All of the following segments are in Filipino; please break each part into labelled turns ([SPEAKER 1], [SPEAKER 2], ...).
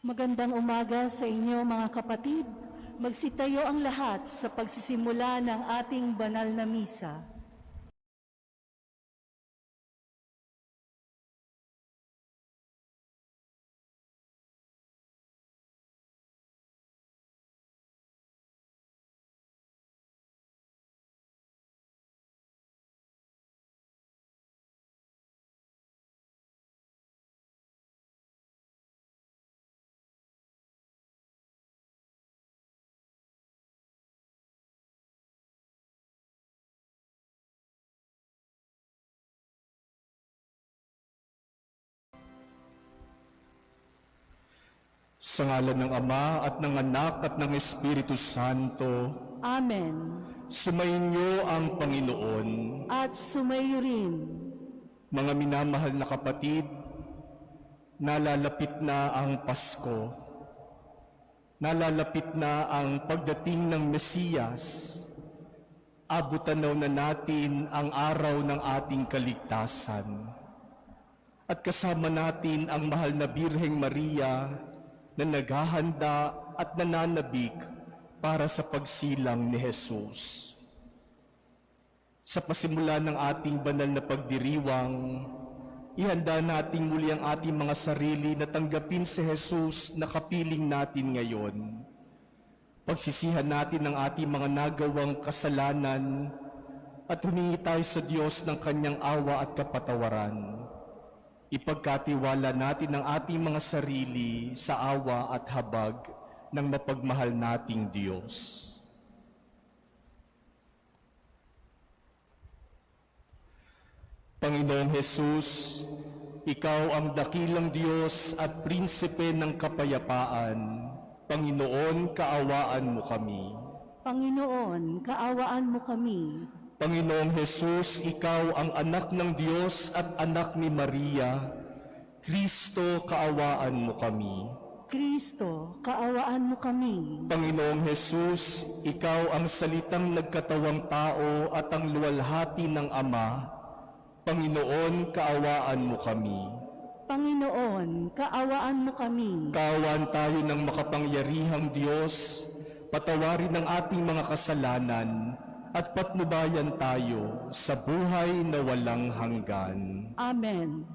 [SPEAKER 1] Magandang umaga sa inyo mga kapatid. Magsitayo ang lahat sa pagsisimula ng ating banal na misa.
[SPEAKER 2] Sa ngalan ng Ama at ng Anak at ng Espiritu Santo.
[SPEAKER 1] Amen.
[SPEAKER 2] Sumainyo ang Panginoon.
[SPEAKER 1] At sumayo rin.
[SPEAKER 2] Mga minamahal na kapatid, nalalapit na ang Pasko. Nalalapit na ang pagdating ng Mesiyas. Abutanaw na natin ang araw ng ating kaligtasan. At kasama natin ang mahal na Birheng Maria na naghahanda at nananabik para sa pagsilang ni Jesus. Sa pasimula ng ating banal na pagdiriwang, ihanda natin muli ang ating mga sarili na tanggapin si Jesus na kapiling natin ngayon. Pagsisihan natin ang ating mga nagawang kasalanan at humingi tayo sa Diyos ng kanyang awa at kapatawaran. Ipagkatiwala natin ang ating mga sarili sa awa at habag ng mapagmahal nating Diyos. Panginoong Jesus, Ikaw ang dakilang Diyos at prinsipe ng kapayapaan. Panginoon, kaawaan mo kami.
[SPEAKER 1] Panginoon, kaawaan mo kami.
[SPEAKER 2] Panginoong Jesus, Ikaw ang anak ng Diyos at anak ni Maria. Kristo, kaawaan mo kami.
[SPEAKER 1] Kristo, kaawaan mo kami.
[SPEAKER 2] Panginoong Jesus, Ikaw ang salitang nagkatawang tao at ang luwalhati ng Ama. Panginoon, kaawaan mo kami.
[SPEAKER 1] Panginoon, kaawaan mo kami.
[SPEAKER 2] Kaawaan tayo ng makapangyarihang Diyos, patawarin ang ating mga kasalanan, at patnubayan tayo sa buhay na walang hanggan.
[SPEAKER 1] Amen.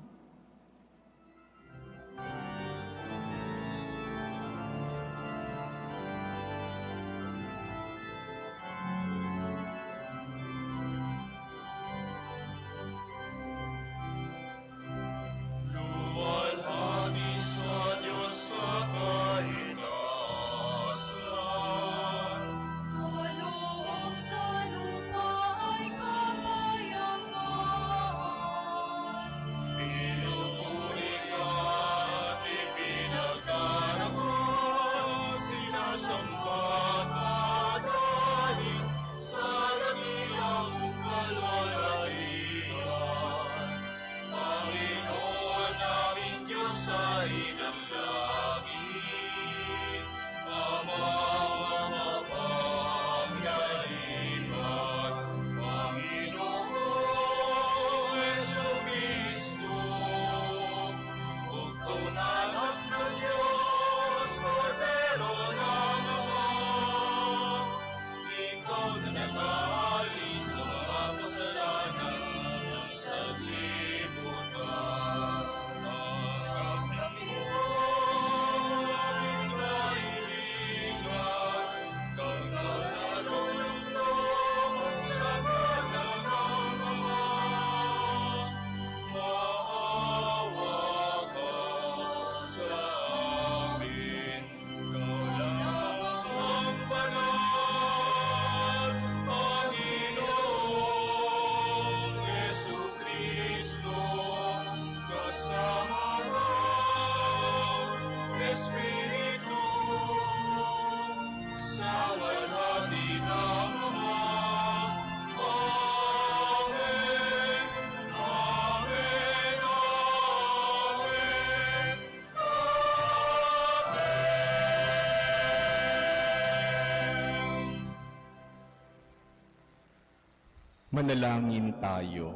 [SPEAKER 2] Manalangin tayo.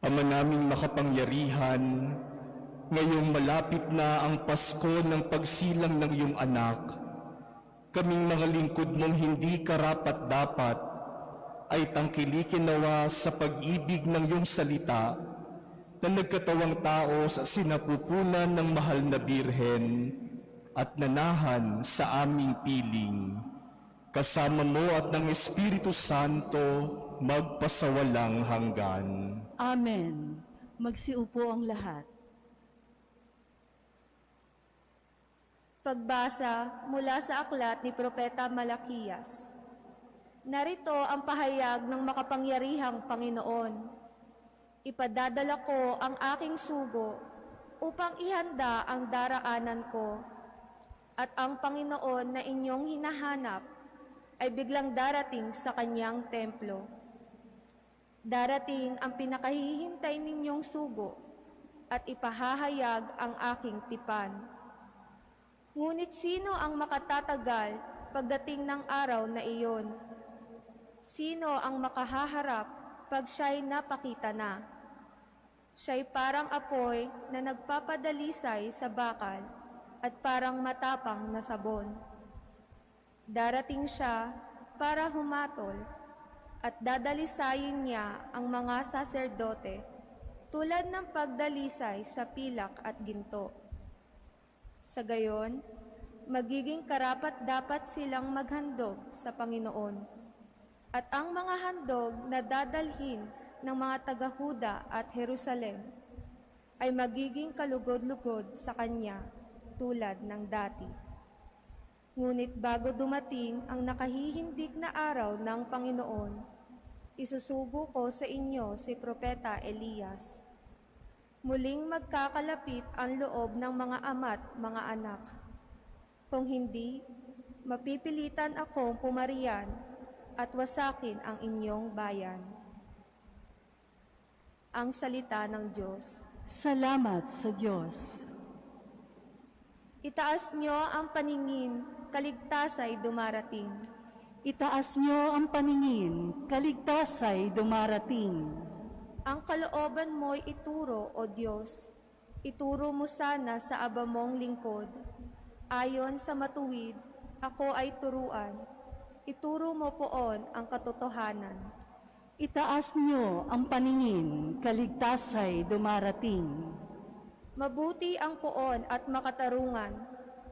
[SPEAKER 2] Ama naming makapangyarihan, ngayong malapit na ang Pasko ng pagsilang ng iyong anak, kaming mga lingkod mong hindi karapat-dapat ay tangkilikin nawa sa pag-ibig ng iyong salita na nagkatawang tao sa sinapupunan ng mahal na Birhen at nanahan sa aming piling. Kasama mo at ng Espiritu Santo magpasawalang hanggan.
[SPEAKER 1] Amen. Magsiupo ang lahat.
[SPEAKER 3] Pagbasa mula sa aklat ni Propeta Malakiyas. Narito ang pahayag ng makapangyarihang Panginoon. Ipadadala ko ang aking sugo upang ihanda ang daraanan ko, at ang Panginoon na inyong hinahanap ay biglang darating sa kanyang templo. Darating ang pinakahihintay ninyong sugo at ipahahayag ang aking tipan. Ngunit sino ang makatatagal pagdating ng araw na iyon? Sino ang makahaharap pag siya'y napakita na? Siya'y parang apoy na nagpapadalisay sa bakal at parang matapang na sabon. Darating siya para humatol at dadalisayin niya ang mga saserdote tulad ng pagdalisay sa pilak at ginto. Sa gayon, magiging karapat-dapat silang maghandog sa Panginoon. At ang mga handog na dadalhin ng mga taga-Huda at Jerusalem ay magiging kalugod-lugod sa kanya tulad ng dati. Ngunit bago dumating ang nakahihindig na araw ng Panginoon, isusugo ko sa inyo si Propeta Elias. Muling magkakalapit ang loob ng mga ama't mga anak. Kung hindi, mapipilitan akong pumariyan at wasakin ang inyong bayan. Ang salita ng Diyos.
[SPEAKER 1] Salamat sa Diyos.
[SPEAKER 3] Itaas nyo ang paningin, kaligtasay dumarating.
[SPEAKER 1] Itaas niyo ang paningin, kaligtasay dumarating.
[SPEAKER 3] Ang kalooban mo'y ituro, O Diyos. Ituro mo sana sa aba mong lingkod. Ayon sa matuwid, ako ay turuan. Ituro mo poon ang katotohanan.
[SPEAKER 1] Itaas niyo ang paningin, kaligtasay dumarating.
[SPEAKER 3] Mabuti ang poon at makatarungan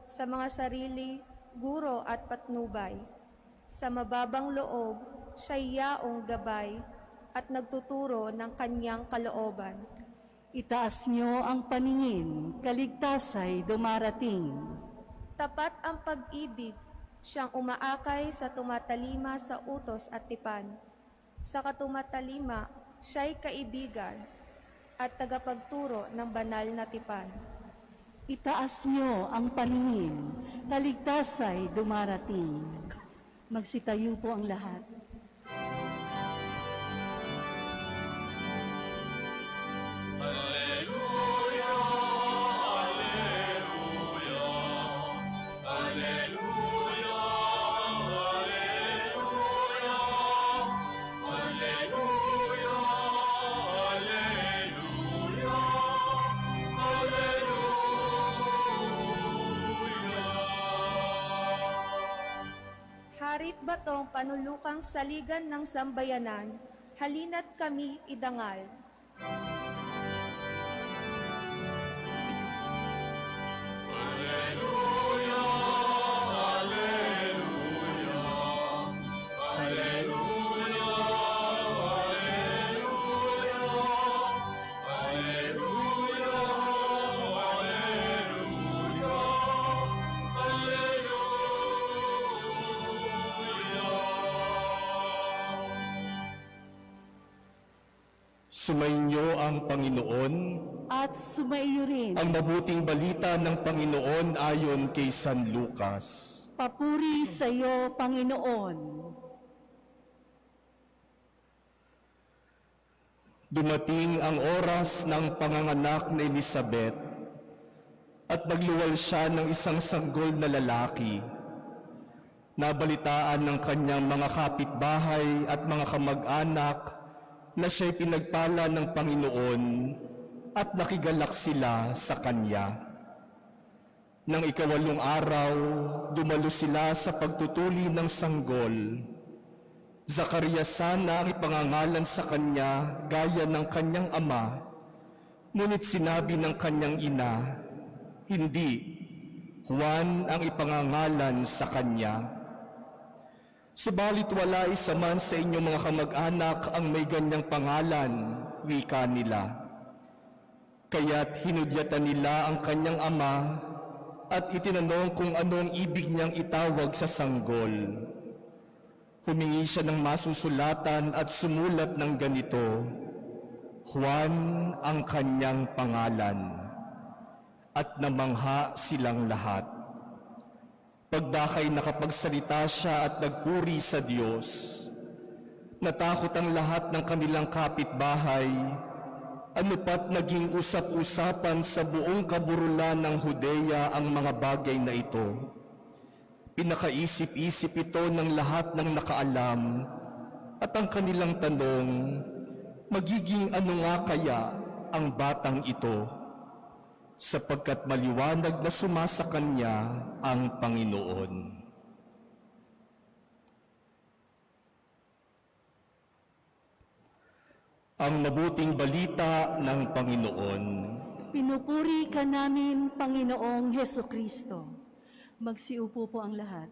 [SPEAKER 3] sa mga sarili, guro at patnubay. Sa mababang loob, siya'y yaong gabay at nagtuturo ng kanyang kalooban.
[SPEAKER 1] Itaas niyo ang paningin, kaligtasay dumarating.
[SPEAKER 3] Tapat ang pag-ibig, siyang umaakay sa tumatalima sa utos at tipan. Sa katumatalima, siya'y kaibigan at tagapagturo ng banal na tipan.
[SPEAKER 1] Itaas niyo ang paningin, kaligtasay dumarating. Magsitayo po ang lahat.
[SPEAKER 3] Harit batong panulukang saligan ng sambayanan, halina't kami idangal.
[SPEAKER 2] Sumainyo ang Panginoon,
[SPEAKER 1] At sumaiyo rin,
[SPEAKER 2] ang mabuting balita ng Panginoon ayon kay San Lucas.
[SPEAKER 1] papuri sa iyo, Panginoon.
[SPEAKER 2] Dumating ang oras ng panganganak na Elizabeth at nagluwal siya ng isang sanggol na lalaki. Nabalitaan ng kanyang mga kapitbahay at mga kamag-anak na siya'y pinagpala ng Panginoon at nakigalak sila sa Kanya. Nang ikawalong araw, dumalo sila sa pagtutuli ng sanggol. Zacariasan na ang ipangangalan sa kanya gaya ng kanyang ama, ngunit sinabi ng kanyang ina, hindi, Juan ang ipangangalan sa kanya. Subalit wala isa man sa inyong mga kamag-anak ang may ganyang pangalan, wika nila. Kaya't hinudyatan nila ang kanyang ama at itinanong kung anong ibig niyang itawag sa sanggol. Humingi siya ng masusulatan at sumulat ng ganito, Juan ang kanyang pangalan. At namangha silang lahat. Pagdakay nakapagsalita siya at nagpuri sa Diyos. Natakot ang lahat ng kanilang kapitbahay. Ano pat naging usap-usapan sa buong kaburulan ng Judea ang mga bagay na ito. Pinakaisip-isip ito ng lahat ng nakaalam at ang kanilang tanong, magiging ano nga kaya ang batang ito? Sapagkat maliwanag na sumasa kanya ang Panginoon. Ang mabuting balita ng Panginoon.
[SPEAKER 1] Pinupuri ka namin, Panginoong Hesukristo. Magsiupo po ang lahat.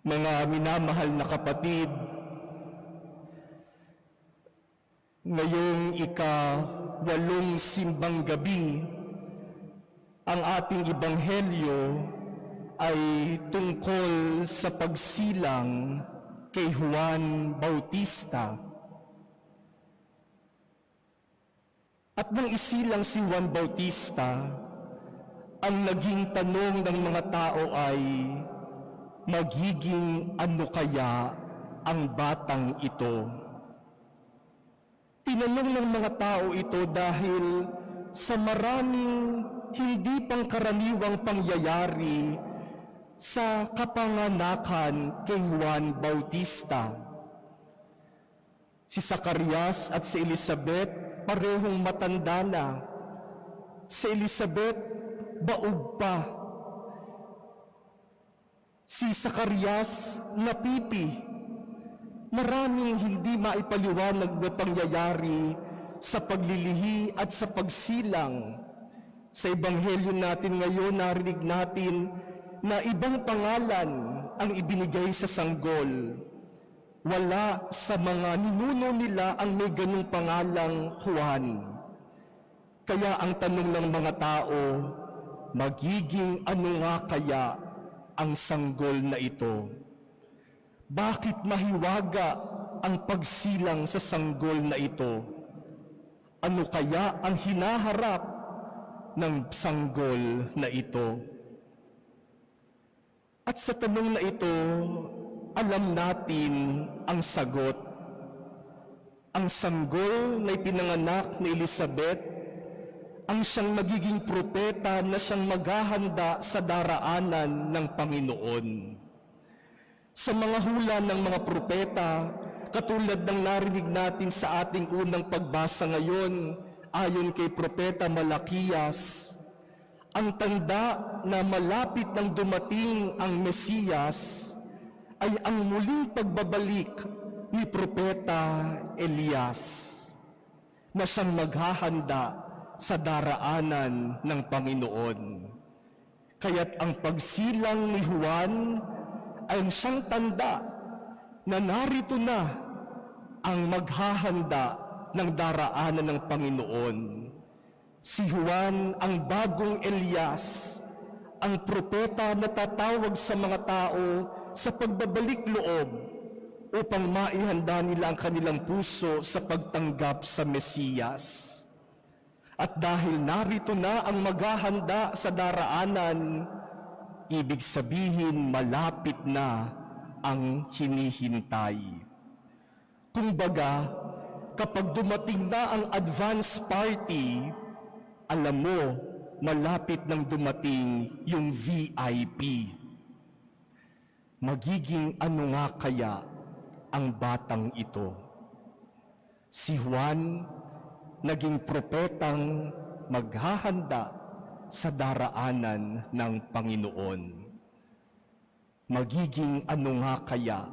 [SPEAKER 2] Mga minamahal na kapatid, ngayong ika-8 simbang gabi, ang ating ebanghelyo ay tungkol sa pagsilang kay Juan Bautista. At nang isilang si Juan Bautista, ang naging tanong ng mga tao ay, magiging ano kaya ang batang ito? Tinanong ng mga tao ito dahil sa maraming hindi pangkaraniwang pangyayari sa kapanganakan kay Juan Bautista. Si Zacarias at si Elizabeth parehong matanda na. Si Elizabeth, baog pa. Si Zacarias, napipi. Maraming hindi maipaliwanag na pangyayari sa paglilihi at sa pagsilang. Sa ebanghelyo natin ngayon, narinig natin na ibang pangalan ang ibinigay sa sanggol. Wala sa mga ninuno nila ang may ganung pangalang Juan. Kaya ang tanong ng mga tao, magiging ano nga kaya ang sanggol na ito? Bakit mahiwaga ang pagsilang sa sanggol na ito? Ano kaya ang hinaharap ng sanggol na ito? At sa tanong na ito, alam natin ang sagot. Ang sanggol na ipinanganak ni Elizabeth, ang siyang magiging propeta na siyang maghahanda sa daraanan ng Panginoon. Sa mga hula ng mga propeta, katulad ng narinig natin sa ating unang pagbasa ngayon, ayon kay Propeta Malakias, ang tanda na malapit nang dumating ang Mesiyas ay ang muling pagbabalik ni Propeta Elias na siyang maghahanda sa daraanan ng Panginoon. Kaya't ang pagsilang ni Juan ay siyang tanda na narito na ang maghahanda ng daraanan ng Panginoon. Si Juan ang bagong Elias, ang propeta na tatawag sa mga tao sa pagbabalik loob upang maihanda nila ang kanilang puso sa pagtanggap sa Mesiyas. At dahil narito na ang maghahanda sa daraanan, ibig sabihin malapit na ang hinihintay. Kumbaga, kapag dumating na ang advance party, alam mo, malapit nang dumating yung VIP. Magiging ano nga kaya ang batang ito. Si Juan, naging propetang maghahanda sa daraanan ng Panginoon. Magiging ano nga kaya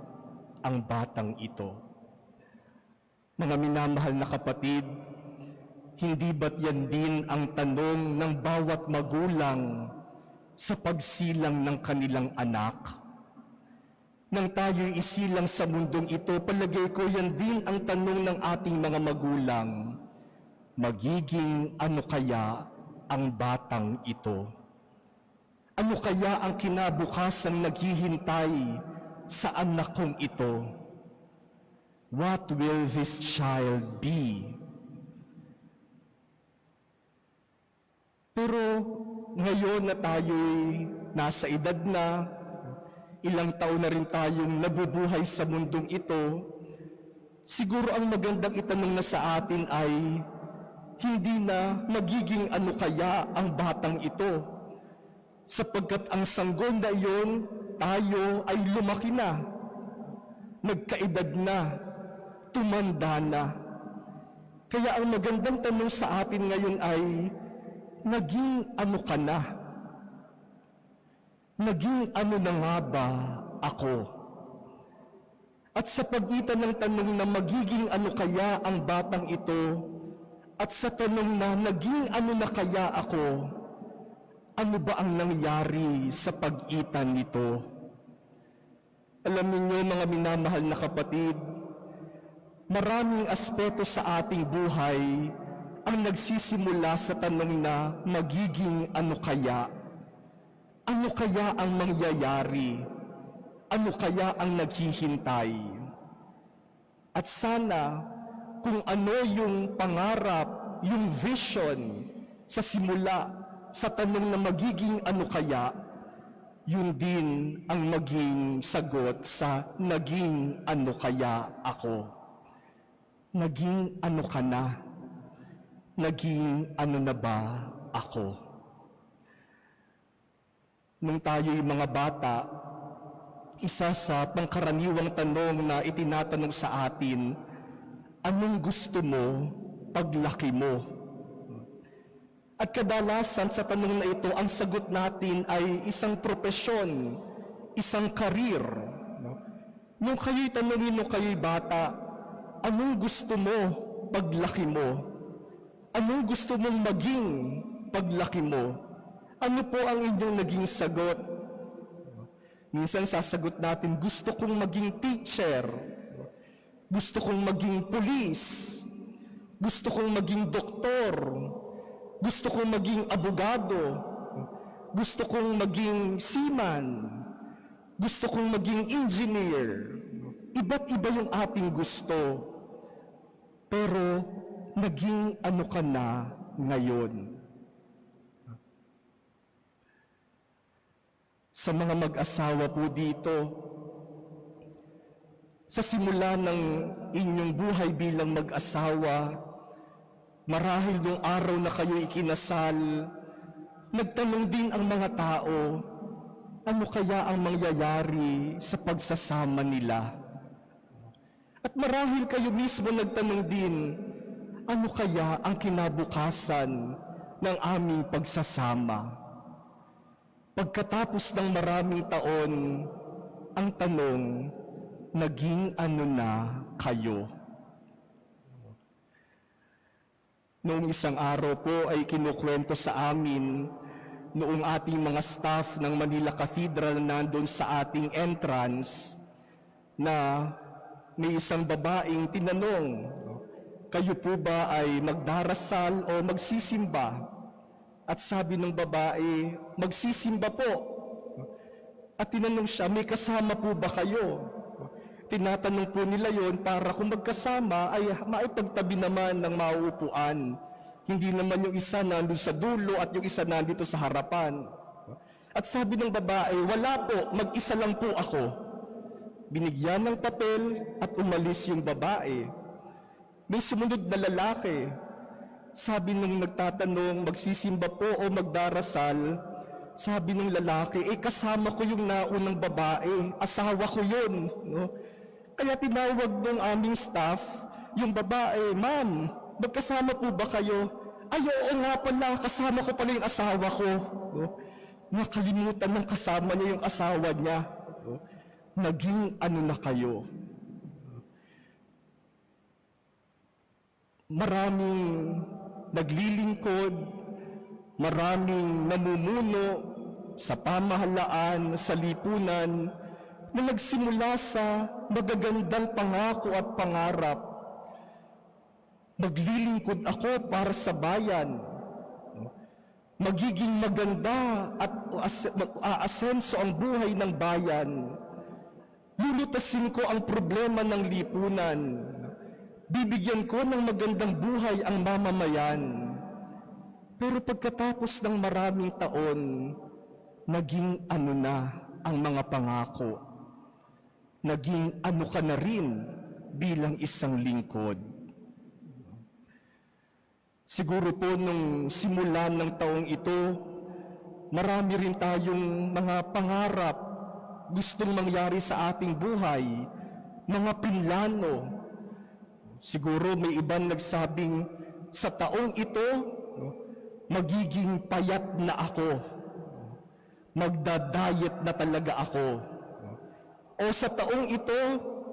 [SPEAKER 2] ang batang ito? Mga minamahal na kapatid, hindi ba't yan din ang tanong ng bawat magulang sa pagsilang ng kanilang anak? Nang tayo'y isilang sa mundong ito, palagay ko yan din ang tanong ng ating mga magulang. Magiging ano kaya ang batang ito? Ano kaya ang kinabukasang naghihintay sa anak kong ito? What will this child be? Pero ngayon na tayo'y nasa edad na, ilang taon na rin tayong nabubuhay sa mundong ito, siguro ang magandang itanong na sa atin ay, hindi na magiging ano kaya ang batang ito? Sapagkat ang sanggol na iyon, tayo ay lumaki na, nagkaedad na, tumanda na. Kaya ang magandang tanong sa atin ngayon ay, naging ano ka na? Naging ano na nga ba ako? At sa pagitan ng tanong na magiging ano kaya ang batang ito, at sa tanong na naging ano na kaya ako, ano ba ang nangyari sa pagitan nito? Alam niyo mga minamahal na kapatid, maraming aspeto sa ating buhay ang nagsisimula sa tanong na magiging ano kaya? Ano kaya ang mangyayari? Ano kaya ang naghihintay? At sana kung ano yung pangarap, yung vision sa simula, sa tanong na magiging ano kaya, yun din ang maging sagot sa naging ano kaya ako. Naging ano ka na? Naging ano na ba ako? Nung tayo'y mga bata, isa sa pangkaraniwang tanong na itinatanong sa atin, anong gusto mo paglaki mo? At kadalasan sa tanong na ito, ang sagot natin ay isang propesyon, isang karir. Nung kayo'y tanongin nung kayo'y bata, anong gusto mo paglaki mo? Anong gusto mong maging paglaki mo? Ano po ang inyong naging sagot? Minsan sasagot natin, gusto kong maging teacher, gusto kong maging pulis, gusto kong maging doktor, gusto kong maging abogado, gusto kong maging seaman, gusto kong maging engineer. Iba't iba yung ating gusto. Pero naging ano ka na ngayon? Sa mga mag-asawa po dito, sa simula ng inyong buhay bilang mag-asawa, marahil nung araw na kayo ikinasal, nagtanong din ang mga tao, ano kaya ang mangyayari sa pagsasama nila? At marahil kayo mismo nagtanong din, ano kaya ang kinabukasan ng aming pagsasama? Pagkatapos ng maraming taon, ang tanong, naging ano na kayo? Noong isang araw po ay kinukwento sa amin noong ating mga staff ng Manila Cathedral na nandun sa ating entrance na may isang babaeng tinanong, kayo po ba ay magdarasal o magsisimba? At sabi ng babae, magsisimba po. At tinanong siya, may kasama po ba kayo? Tinatanong po nila yon para kung magkasama ay maipagtabi naman ng mauupuan. Hindi naman yung isa nandun sa dulo at yung isa nandito sa harapan. At sabi ng babae, wala po, mag-isa lang po ako. Binigyan ng papel at umalis yung babae. May sumunod na lalaki. Sabi nung nagtatanong, magsisimba po o magdarasal, sabi ng lalaki, kasama ko yung naunang babae, asawa ko yun. No? Kaya tinawag ng aming staff, yung babae, "Ma'am, magkasama po ba kayo?" "Ay, oo nga pala, kasama ko pala yung asawa ko." No? Nakalimutan ng kasama niya yung asawa niya. No? Naging ano na kayo. Maraming naglilingkod, maraming namumuno sa pamahalaan, sa lipunan, na nagsimula sa magagandang pangako at pangarap. Maglilingkod ako para sa bayan. Magiging maganda at aasenso ang buhay ng bayan. Lulutasin ko ang problema ng lipunan. Bibigyan ko ng magandang buhay ang mamamayan. Pero pagkatapos ng maraming taon, naging ano na ang mga pangako. Naging ano ka na rin bilang isang lingkod. Siguro po nung simulan ng taong ito, marami rin tayong mga pangarap, gustong mangyari sa ating buhay, mga pinlano. Siguro may ibang nagsabing, sa taong ito, magiging payat na ako. Magda-diet na talaga ako. O sa taong ito,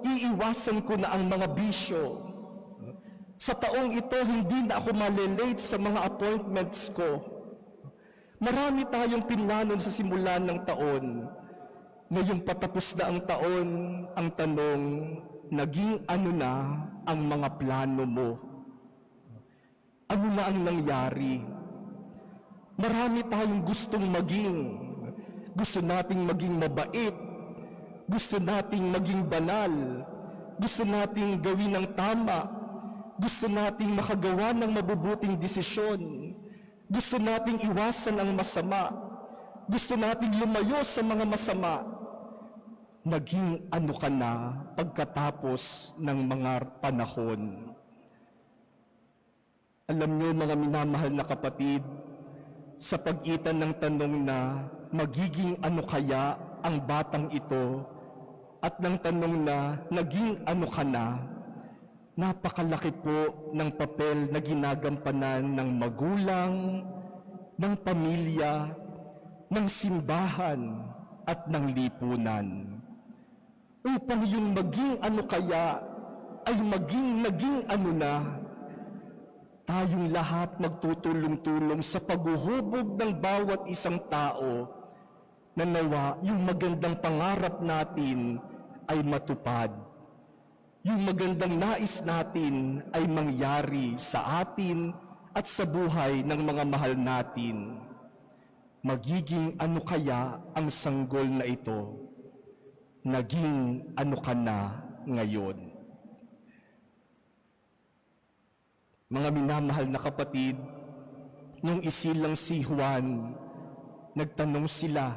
[SPEAKER 2] iiwasan ko na ang mga bisyo. Sa taong ito, hindi na ako malilate sa mga appointments ko. Marami tayong pinlanon sa simulan ng taon. Ngayong patapos na ang taon, ang tanong, naging ano na ang mga plano mo? Ano na ang nangyari? Marami tayong gustong maging. Gusto nating maging mabait. Gusto nating maging banal. Gusto nating gawin ang tama. Gusto nating makagawa ng mabubuting desisyon. Gusto nating iwasan ang masama. Gusto nating lumayo sa mga masama. Naging ano ka na pagkatapos ng mga panahon. Alam niyo mga minamahal na kapatid, sa pagitan ng tanong na magiging ano kaya ang batang ito at ng tanong na naging ano ka na, napakalaki po ng papel na ginagampanan ng magulang, ng pamilya, ng simbahan at ng lipunan. Upang yung maging ano kaya ay naging ano na, tayong lahat magtutulong-tulong sa paghuhubog ng bawat isang tao na nawa yung magandang pangarap natin ay matupad. Yung magandang nais natin ay mangyari sa atin at sa buhay ng mga mahal natin. Magiging ano kaya ang sanggol na ito? Naging ano ka na ngayon? Mga minamahal na kapatid, nung isilang si Juan, nagtanong sila,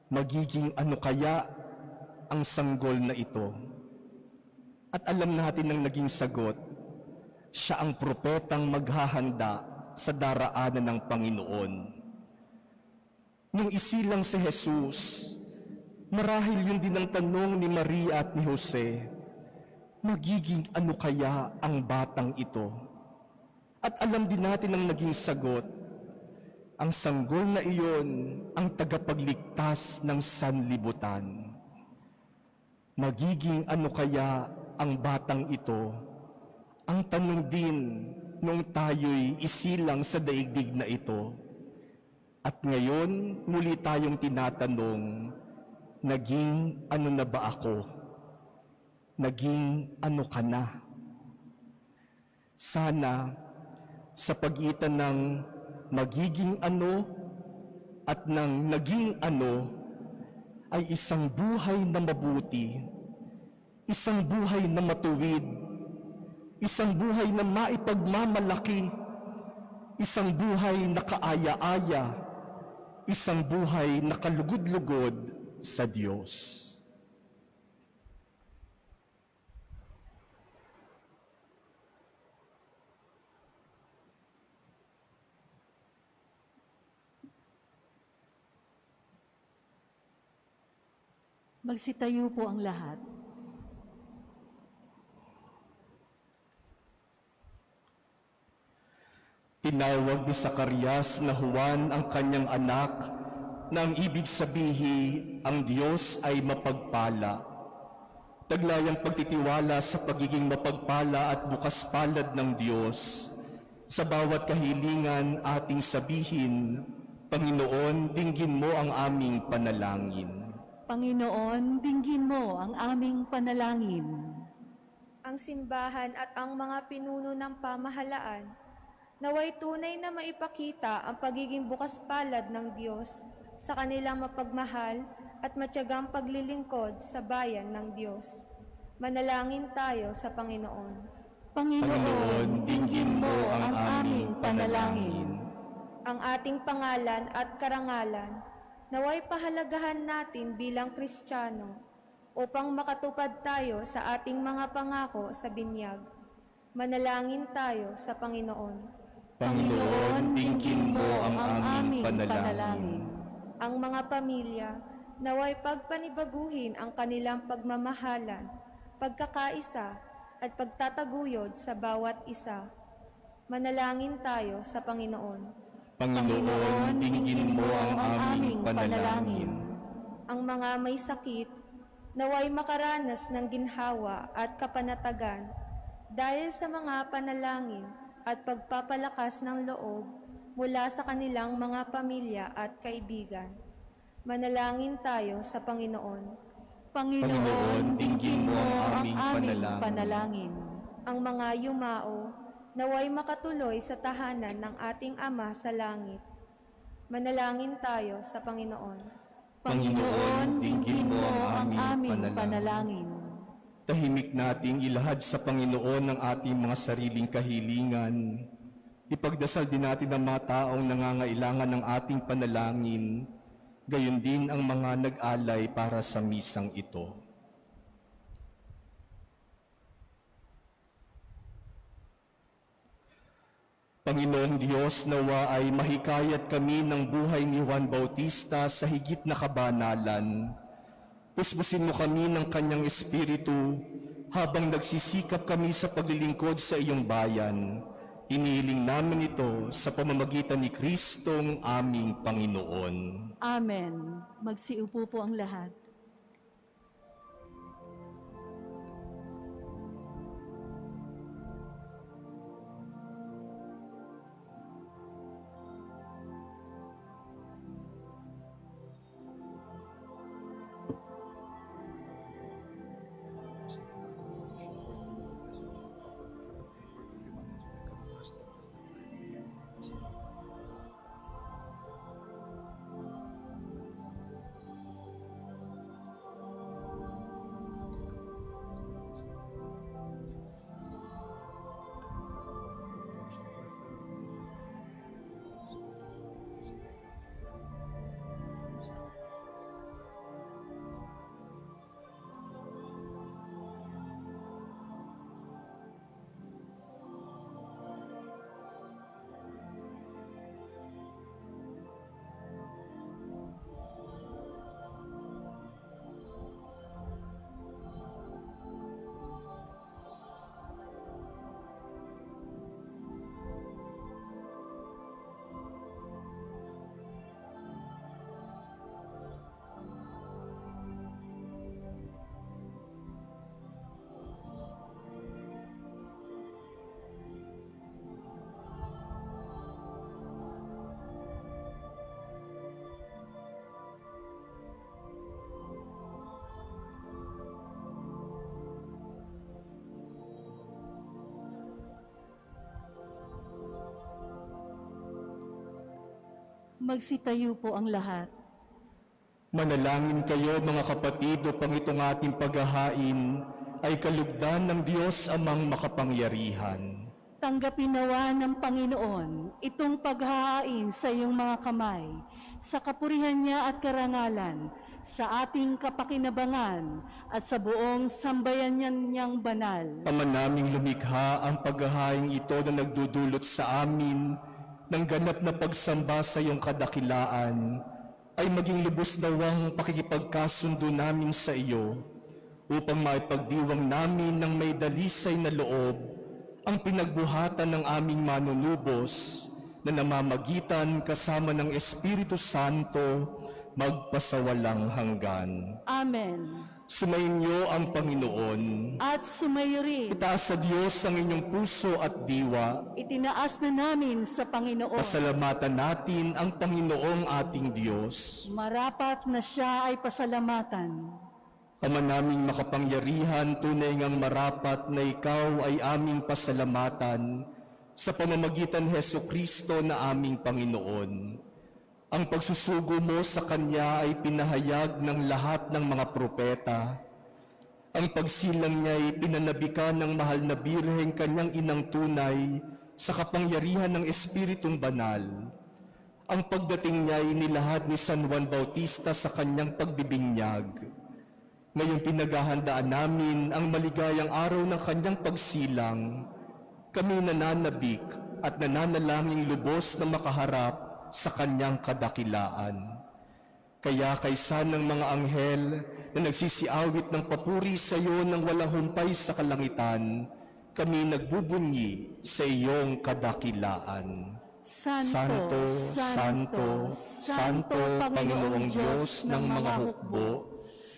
[SPEAKER 2] magiging ano kaya ang sanggol na ito? At alam natin ang naging sagot, siya ang propetang maghahanda sa daraanan ng Panginoon. Nung isilang si Jesus, marahil yun din ang tanong ni Maria at ni Jose, magiging ano kaya ang batang ito? At alam din natin ang naging sagot, ang sanggol na iyon ang tagapagligtas ng sanlibutan. Magiging ano kaya ang batang ito? Ang tanong din nung tayo'y isilang sa daigdig na ito. At ngayon, muli tayong tinatanong, naging ano na ba ako? Naging ano ka na? Sana sa pagitan ng magiging ano at ng naging ano ay isang buhay na mabuti, isang buhay na matuwid, isang buhay na maipagmamalaki, isang buhay na kaaya-aya, isang buhay na kalugod-lugod sa Diyos.
[SPEAKER 1] Magsitayo po ang lahat.
[SPEAKER 2] Tinawag ni Zacarias na Juan ang kanyang anak na ang ibig sabihin ang Diyos ay mapagpala. Taglayang pagtitiwala sa pagiging mapagpala at bukas palad ng Diyos. Sa bawat kahilingan ating sabihin, Panginoon, dinggin mo ang aming panalangin.
[SPEAKER 1] Panginoon, dinggin mo ang aming panalangin.
[SPEAKER 3] Ang simbahan at ang mga pinuno ng pamahalaan, naway tunay na maipakita ang pagiging bukas palad ng Diyos sa kanilang mapagmahal at matyagang paglilingkod sa bayan ng Diyos. Manalangin tayo sa Panginoon.
[SPEAKER 1] Panginoon, dinggin mo ang aming panalangin.
[SPEAKER 3] Ang ating pangalan at karangalan, naway pahalagahan natin bilang Kristiyano upang makatupad tayo sa ating mga pangako sa binyag. Manalangin tayo sa Panginoon.
[SPEAKER 2] Panginoon, dinggin mo ang aming panalangin.
[SPEAKER 3] Ang mga pamilya, naway pagpanibaguhin ang kanilang pagmamahalan, pagkakaisa at pagtataguyod sa bawat isa. Manalangin tayo sa Panginoon.
[SPEAKER 2] Panginoon, dinggin mo ang aming panalangin.
[SPEAKER 3] Ang mga may sakit, naway makaranas ng ginhawa at kapanatagan dahil sa mga panalangin at pagpapalakas ng loob mula sa kanilang mga pamilya at kaibigan. Manalangin tayo sa Panginoon.
[SPEAKER 1] Panginoon, dinggin mo ang aming panalangin.
[SPEAKER 3] Ang mga yumao, naway makatuloy sa tahanan ng ating Ama sa langit. Manalangin tayo sa Panginoon.
[SPEAKER 1] Panginoon, dinggin mo ang aming panalangin.
[SPEAKER 2] Tahimik nating ilahad sa Panginoon ang ating mga sariling kahilingan. Ipagdasal din natin ang mga taong nangangailangan ng ating panalangin, gayon din ang mga nag-alay para sa misang ito. Panginoong Diyos, nawa ay mahikayat kami ng buhay ni Juan Bautista sa higit na kabanalan. Puspusin mo kami ng kanyang espiritu habang nagsisikap kami sa paglilingkod sa iyong bayan. Inihiling namin ito sa pamamagitan ni Kristong aming Panginoon.
[SPEAKER 1] Amen. Magsiupo po ang lahat. Magsitayo po ang lahat.
[SPEAKER 2] Manalangin kayo mga kapatid upang itong ating paghahain ay kalugdan ng Diyos amang makapangyarihan.
[SPEAKER 1] Tanggapin nawa ng Panginoon itong paghahain sa iyong mga kamay, sa kapurihan niya at karangalan, sa ating kapakinabangan at sa buong sambayan niyang banal.
[SPEAKER 2] Ama naming lumikha, ang paghahain ito na nagdudulot sa amin ng ganap na pagsamba sa iyong kadakilaan ay maging lubos nawang pakikipagkasundo namin sa iyo upang maipagdiwang namin ng may dalisay na loob ang pinagbuhatan ng aming manunubos na namamagitan kasama ng Espiritu Santo magpasawalang hanggan.
[SPEAKER 1] Amen.
[SPEAKER 2] Sumainyo ang Panginoon.
[SPEAKER 1] At sumayo rin,
[SPEAKER 2] Itaas sa Diyos ang inyong puso at diwa.
[SPEAKER 1] itinaas na namin sa Panginoon.
[SPEAKER 2] Pasalamatan natin ang Panginoong ating Diyos.
[SPEAKER 1] Marapat na siya ay pasalamatan.
[SPEAKER 2] Ama naming makapangyarihan, tunay ngang marapat na ikaw ay aming pasalamatan sa pamamagitan Hesukristo na aming Panginoon. Ang pagsusugo mo sa Kanya ay pinahayag ng lahat ng mga propeta. Ang pagsilang niya ay pinanabikan ng mahal na Birheng Kanyang inang tunay sa kapangyarihan ng Espiritong Banal. Ang pagdating niya ay nilahad ni San Juan Bautista sa kanyang pagbibinyag. Ngayong pinaghahandaan namin ang maligayang araw ng kanyang pagsilang, kami nananabik at nananalangin lubos na makaharap sa kanyang kadakilaan. Kaya kaysa ng mga anghel na nagsisiawit ng papuri sa iyo ng walang humpay sa kalangitan, kami nagbubunyi sa iyong kadakilaan.
[SPEAKER 1] Santo, Santo, Santo, Panginoong Diyos ng mga hukbo,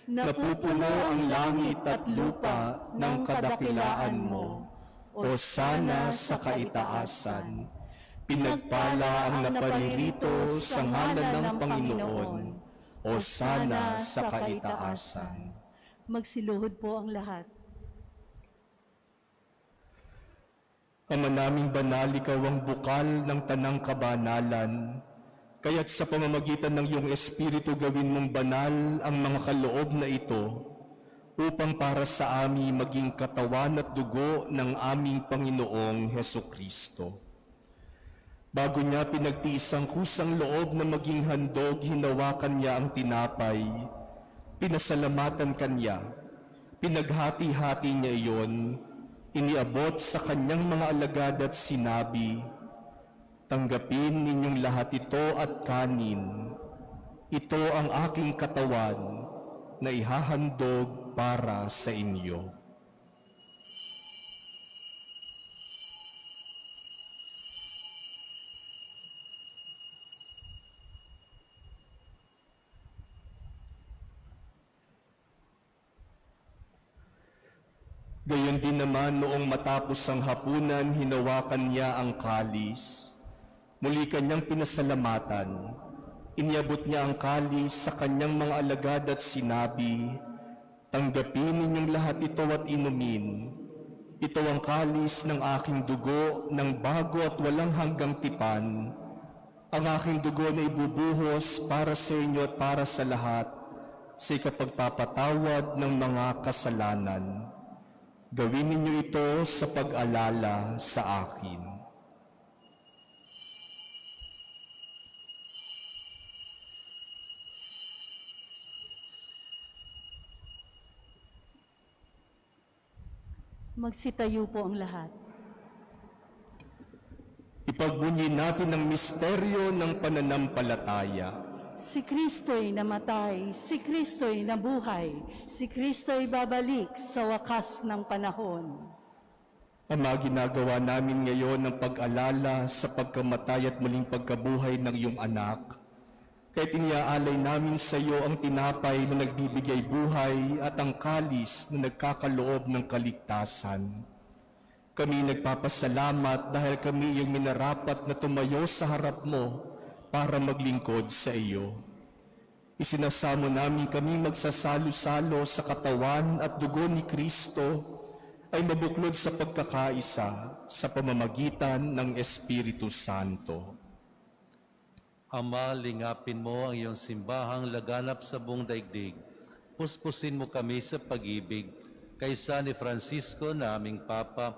[SPEAKER 1] napupuno ang langit at lupa ng kadakilaan mo.
[SPEAKER 2] Hosana sa kaitaasan. Pinagpala ang naparirito sa ngalan ng Panginoon. Hosana sa kaitaasan.
[SPEAKER 1] Magsiluhod po ang lahat.
[SPEAKER 2] Ama naming banal, ikaw ang bukal ng tanang kabanalan. Kaya't sa pamamagitan ng iyong Espiritu gawin mong banal ang mga kaloob na ito upang para sa amin maging katawan at dugo ng aming Panginoong Hesukristo. Bago niya pinagtiis ang kusang loob na maging handog, hinawakan niya ang tinapay, pinasalamatan kanya, pinaghati-hati niya iyon, iniabot sa kanyang mga alagad at sinabi, "Tanggapin ninyong lahat ito at kanin. Ito ang aking katawan na ihahandog para sa inyo." Gayon din naman noong matapos ang hapunan, hinawakan niya ang kalis. Muli kanyang pinasalamatan. Iniabot niya ang kalis sa kanyang mga alagad at sinabi, "Tanggapin ninyong lahat ito at inumin. Ito ang kalis ng aking dugo ng bago at walang hanggang tipan. Ang aking dugo na ibubuhos para sa inyo at para sa lahat sa ikapagpapatawad ng mga kasalanan. Gawin ninyo ito sa pag-alala sa akin."
[SPEAKER 1] Magsitayo po ang lahat.
[SPEAKER 2] Ipagbunyi natin ang misteryo ng pananampalataya.
[SPEAKER 1] Si Kristo'y namatay, si Kristo'y nabuhay, si Kristo'y babalik sa wakas ng panahon.
[SPEAKER 2] Ama, ginagawa namin ngayon ng pag-alala sa pagkamatay at muling pagkabuhay ng iyong anak. Kaya't iniaalay namin sa iyo ang tinapay na nagbibigay buhay at ang kalis na nagkakaloob ng kaligtasan. Kami nagpapasalamat dahil kami iyong minarapat na tumayo sa harap mo para maglingkod sa iyo. Isinasamo namin kami magsasalo-salo sa katawan at dugo ni Kristo ay mabuklod sa pagkakaisa sa pamamagitan ng Espiritu Santo.
[SPEAKER 4] Ama, lingapin mo ang iyong simbahang laganap sa buong daigdig. Puspusin mo kami sa pag-ibig, kaysa ni Francisco na aming Papa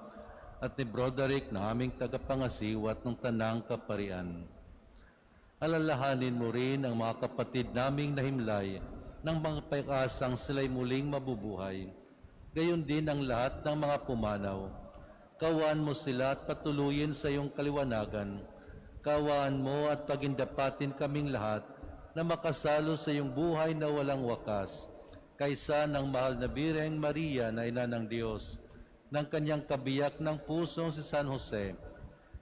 [SPEAKER 4] at ni Broderick na aming tagapangasiwat ng Tanang Kaparian. Alalahanin mo rin ang mga kapatid naming nahimlay ng mga pag-asang sila'y muling mabubuhay. Gayon din ang lahat ng mga pumanaw. Kawaan mo sila at patuluyin sa iyong kaliwanagan. Kawaan mo at pagindapatin kaming lahat na makasalo sa iyong buhay na walang wakas, kaysa ng mahal na Birheng Maria na Ina ng Diyos, ng kanyang kabiyak ng pusong si San Jose,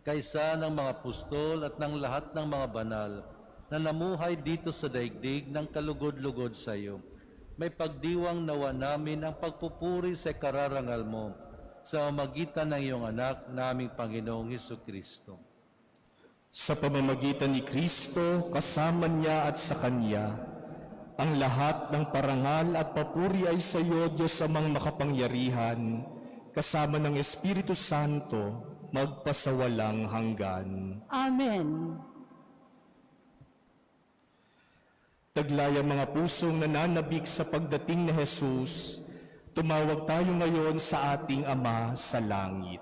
[SPEAKER 4] kaysa ng mga apostol at ng lahat ng mga banal na namuhay dito sa daigdig ng kalugod-lugod sa iyo. May pagdiwang nawa namin ang pagpupuri sa kararangal mo sa pamamagitan ng iyong anak na aming Panginoong Hesukristo.
[SPEAKER 2] Sa pamamagitan ni Kristo, kasama niya at sa Kanya, ang lahat ng parangal at papuri ay sa iyo, Diyos amang makapangyarihan, kasama ng Espiritu Santo, magpasawalang hanggan.
[SPEAKER 1] Amen.
[SPEAKER 2] Taglay ang mga pusong nananabik sa pagdating ni Jesus, tumawag tayo ngayon sa ating Ama sa langit.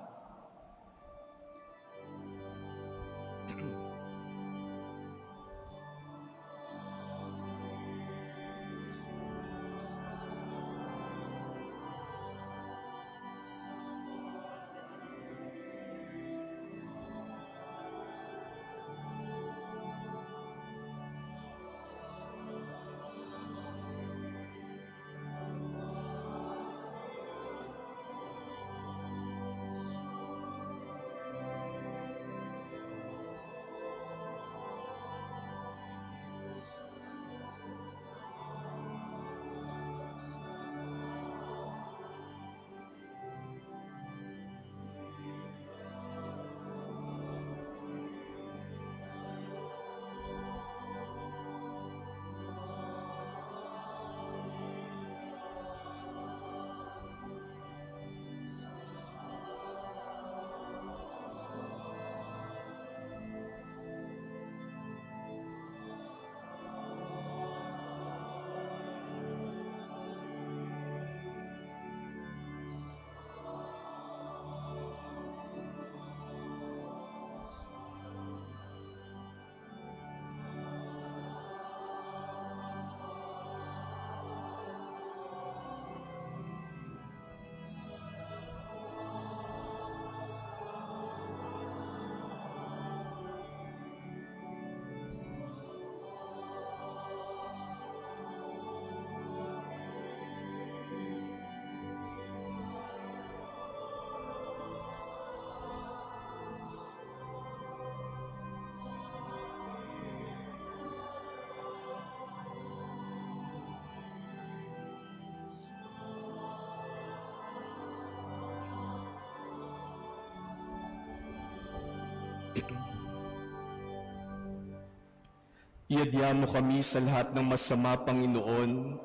[SPEAKER 2] Iadya mo kami sa lahat ng masama, Panginoon.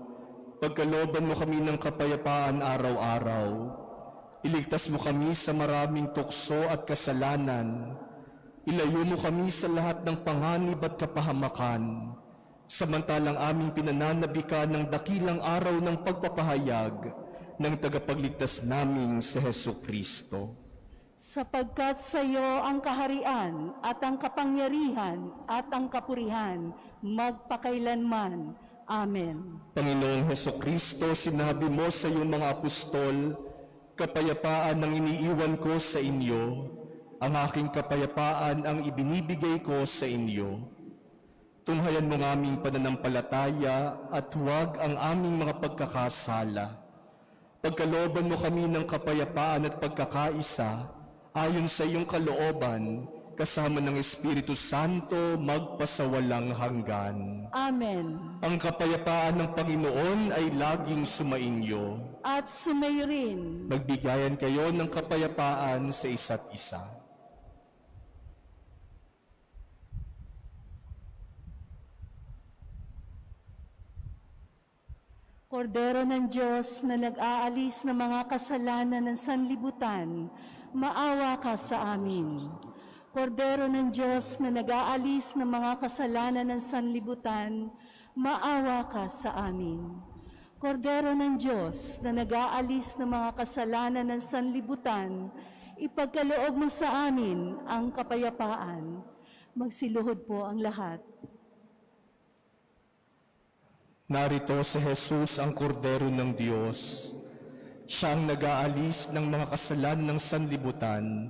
[SPEAKER 2] Pagkalooban mo kami ng kapayapaan araw-araw. Iligtas mo kami sa maraming tukso at kasalanan. Ilayo mo kami sa lahat ng panganib at kapahamakan. Samantalang aming pinananabikan ng dakilang araw ng pagpapahayag ng tagapagligtas naming si Hesukristo.
[SPEAKER 1] Sapagkat sa iyo ang kaharian at ang kapangyarihan at ang kapurihan magpakailanman. Amen.
[SPEAKER 2] Panginoong Hesukristo, sinabi mo sa iyong mga apostol, kapayapaan ang iniiwan ko sa inyo, ang aking kapayapaan ang ibinibigay ko sa inyo. Tunghayan mo ng aming pananampalataya at huwag ang aming mga pagkakasala. Pagkalooban mo kami ng kapayapaan at pagkakaisa, ayon sa iyong kalooban, kasama ng Espiritu Santo, magpasawalang hanggan.
[SPEAKER 1] Amen.
[SPEAKER 2] Ang kapayapaan ng Panginoon ay laging sumainyo.
[SPEAKER 1] At sumayo rin.
[SPEAKER 2] Magbigayan kayo ng kapayapaan sa isa't isa.
[SPEAKER 1] Kordero ng Diyos na nag-aalis ng mga kasalanan ng sanlibutan, maawa ka sa amin. Kordero ng Diyos na nag-aalis ng mga kasalanan ng sanlibutan, maawa ka sa amin. Kordero ng Diyos na nag-aalis ng mga kasalanan ng sanlibutan, ipagkaloob mo sa amin ang kapayapaan. Magsiluhod po ang lahat.
[SPEAKER 2] Narito si Jesus ang Kordero ng Diyos. Siya ang nag-aalis ng mga kasalanan ng sanlibutan.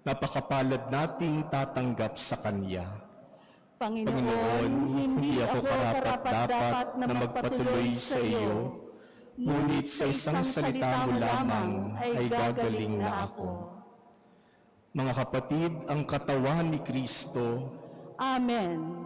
[SPEAKER 2] Napakapalad nating tatanggap sa Kanya.
[SPEAKER 1] Panginoon, hindi ako karapat-dapat na magpatuloy sa iyo, ngunit sa isang salita mo lamang ay gagaling na ako.
[SPEAKER 2] Mga kapatid, ang katawan ni Kristo.
[SPEAKER 1] Amen.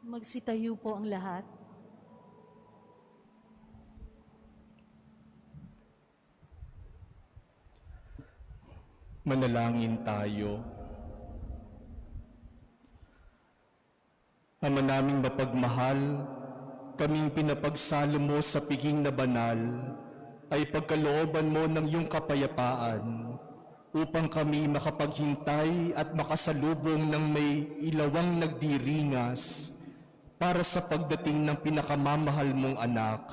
[SPEAKER 1] Magsitayo po ang lahat.
[SPEAKER 2] Manalangin tayo. Ama naming mapagmahal, kaming pinapagsalo mo sa piging na banal, ay pagkalooban mo ng iyong kapayapaan, upang kami makapaghintay at makasalubong ng may ilawang nagdiringas para sa pagdating ng pinakamamahal mong anak,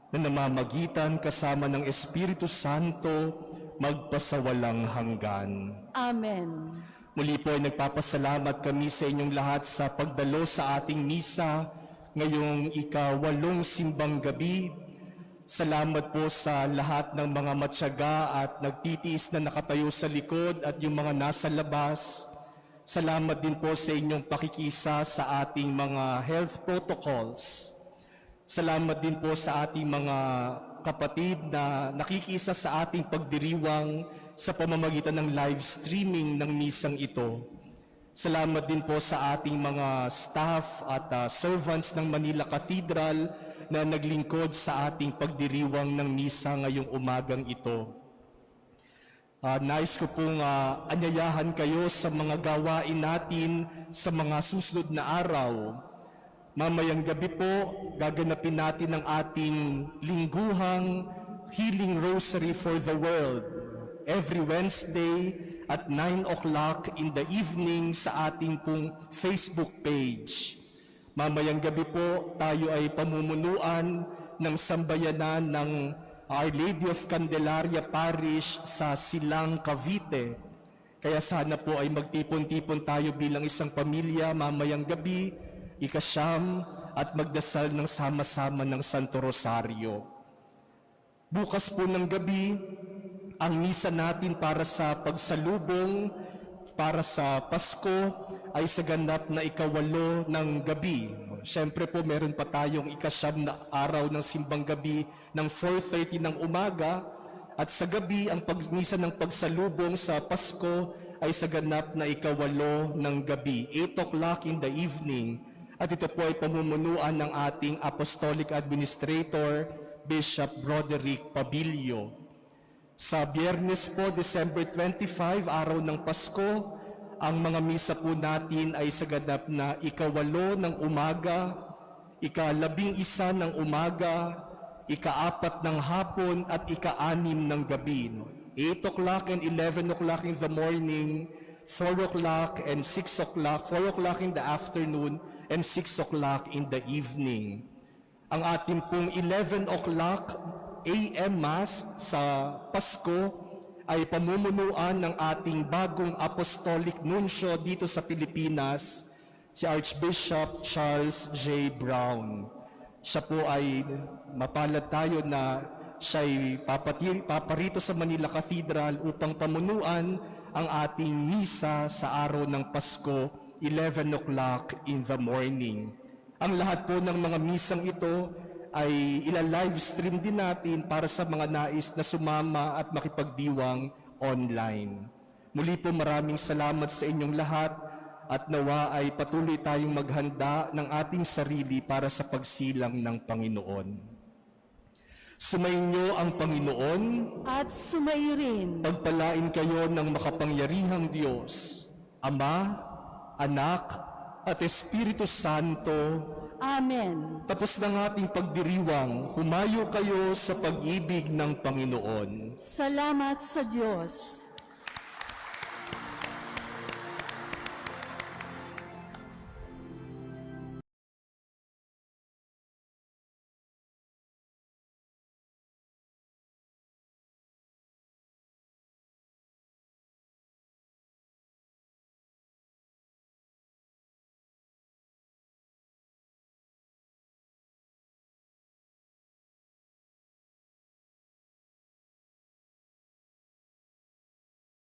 [SPEAKER 2] na namamagitan kasama ng Espiritu Santo magpasawalang hanggan.
[SPEAKER 1] Amen.
[SPEAKER 2] Muli po ay nagpapasalamat kami sa inyong lahat sa pagdalo sa ating misa ngayong ika-8 simbang gabi. Salamat po sa lahat ng mga matyaga at nagtitiis na nakatayo sa likod at yung mga nasa labas. Salamat din po sa inyong pakikisa sa ating mga health protocols. Salamat din po sa ating mga kapatid na nakikisa sa ating pagdiriwang sa pamamagitan ng live streaming ng misang ito. Salamat din po sa ating mga staff at servants ng Manila Cathedral na naglingkod sa ating pagdiriwang ng misa ngayong umagang ito. Nais ko pong anyayahan kayo sa mga gawain natin sa mga susunod na araw. Mamayang gabi po, gaganapin natin ang ating lingguhang Healing Rosary for the World every Wednesday at 9 o'clock in the evening sa ating pong Facebook page. Mamayang gabi po, tayo ay pamumunuan ng sambayanan ng Our Lady of Candelaria Parish sa Silang, Cavite. Kaya sana po ay magtipon-tipon tayo bilang isang pamilya mamayang gabi, ika-9, at magdasal ng sama-sama ng Santo Rosario. Bukas po ng gabi, ang misa natin para sa pagsalubong, para sa Pasko, ay sa ganap na ika-8 ng gabi. No? Siyempre po, meron pa tayong ikasyam na araw ng simbang gabi ng 4:30 ng umaga. At sa gabi, ang misa ng pagsalubong sa Pasko ay sa ganap na ikawalo ng gabi, 8 o'clock in the evening. At ito po ay pamumunuan ng ating Apostolic Administrator, Bishop Broderick Pabilio. Sa Biyernes po, December 25, araw ng Pasko, ang mga misa po natin ay sa ganap na ikawalo ng umaga, ika-11 ng umaga, ika-4 ng hapon at ika-6 ng gabi. 8 o'clock and 11 o'clock in the morning, 4 o'clock and 6 o'clock, 4 o'clock in the afternoon, and 6 o'clock in the evening. Ang ating pong 11 o'clock AM Mass sa Pasko ay pamumunuan ng ating bagong apostolic nuncio dito sa Pilipinas, si Archbishop Charles J. Brown. Siya po ay mapalad tayo na siya'y paparito sa Manila Cathedral upang pamunuan ang ating misa sa araw ng Pasko, 11 o'clock in the morning. Ang lahat po ng mga misang ito ay ila-livestream din natin para sa mga nais na sumama at makipagdiwang online. Muli po maraming salamat sa inyong lahat at nawa ay patuloy tayong maghanda ng ating sarili para sa pagsilang ng Panginoon. Sumainyo ang Panginoon
[SPEAKER 1] At sumairin
[SPEAKER 2] pagpalain kayo ng makapangyarihang Diyos, Ama, Anak, at Espiritu Santo.
[SPEAKER 1] Amen.
[SPEAKER 2] Tapos ng ating pagdiriwang, humayo kayo sa pag-ibig ng Panginoon.
[SPEAKER 1] Salamat sa Diyos.